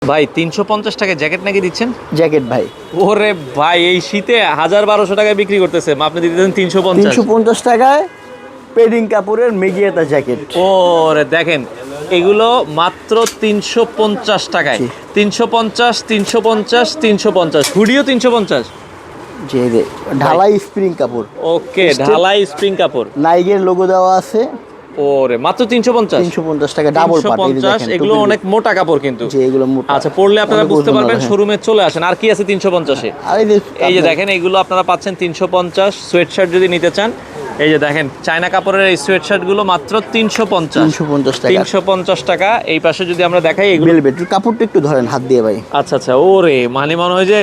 ভাই 350 টাকায় জ্যাকেট নাকি দিচ্ছেন? জ্যাকেট ভাই ওরে ভাই এই শীতে 1000-1200 টাকায় বিক্রি করতেছে, আপনি দিতেছেন 350। 350 টাকায় পেডিং কাপড়ের মেগিয়াতা জ্যাকেট। ওরে দেখেন এগুলো মাত্র 350 টাকায়। জি। 350 350 350, হুডিও 350। যে ঢালাই স্প্রিং কাপড়, ওকে, ঢালাই স্প্রিং কাপড়, নাইকের লোগো দেওয়া আছে। ওরে মাত্র 350। 350 টাকা ডাবল পাট, এই যে 350, দেখেন এগুলো অনেক মোটা কাপড় কিন্তু। যে এগুলো মোটা। আচ্ছা, পড়লে আপনারা অনেক বুঝতে ওজন পারবেন। হবে। শোরুমে চলে আসেন। আর কি আছে 350 এ? আর এই যে দেখেন এগুলো আপনারা পাচ্ছেন 350। সোয়েটশার্ট যদি নিতে চান, এই যে দেখেন চায়না কাপড়ের এই সোয়েটশার্ট গুলো মাত্র 350। 350 টাকা। 350 টাকা। এই পাশে যদি আমরা দেখাই এগুলো ভেলভেট কাপড়টা একটু ধরেন হাত দিয়ে ভাই। আচ্ছা আচ্ছা, ওরে মানে মনে হয় যে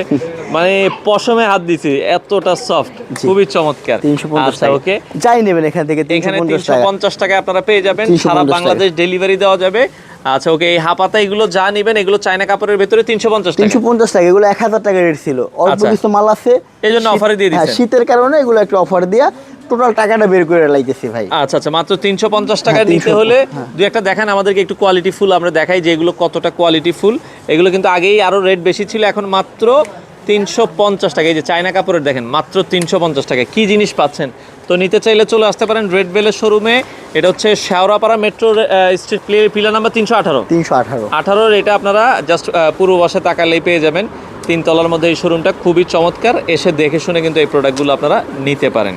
মানে পশমে হাত দিছি, এতটা সফট, খুবই চমৎকার। 350 আচ্ছা টাকা। ওকে, যাই নেবেন এখান থেকে এখানে 350 টাকা। 350 টাকায় আপনারা পেয়ে যাবেন, 350 সারা টাকা। বাংলাদেশ ডেলিভারি দেওয়া যাবে। আচ্ছা ওকে, এই হাপাতা এগুলো যা নেবেন এগুলো চায়না কাপড়ের ভেতরে 350 টাকা। 350 টাকা, এগুলো 1000 টাকা রেট ছিল, অল্প আচ্ছা। কিছু মাল আছে এই জন্য অফারে দিয়ে হ্যাঁ, দিচ্ছেন। শীতের কারণে এগুলো একটা অফার দিয়া টোটাল টাকাটা বের করে লাইতেছি ভাই। আচ্ছা আচ্ছা, মাত্র 350 টাকা হ্যাঁ, নিতে 300 হলে হ্যাঁ। দুই একটা দেখান আমাদেরকে, একটু কোয়ালিটি ফুল আমরা দেখাই যে এগুলো কতটা কোয়ালিটি ফুল। এগুলো কিন্তু আগেই আরো রেট বেশি ছিল, এখন মাত্র 350 টাকা। এই যে চায়না কাপড়ের দেখেন মাত্র 350 টাকা, কি জিনিস পাচ্ছেন। তো নিতে চাইলে চলে আসতে পারেন রেড বেলের শোরুমে। এটা হচ্ছে Shewrapara metro street pillar number 318। 318 এটা আপনারা জাস্ট পূর্ব পাশে তাকালেই পেয়ে যাবেন। 3 তলার মধ্যে এই শোরুমটা খুবই চমৎকার, এসে দেখে শুনে কিন্তু এই প্রোডাক্টগুলো আপনারা নিতে পারেন।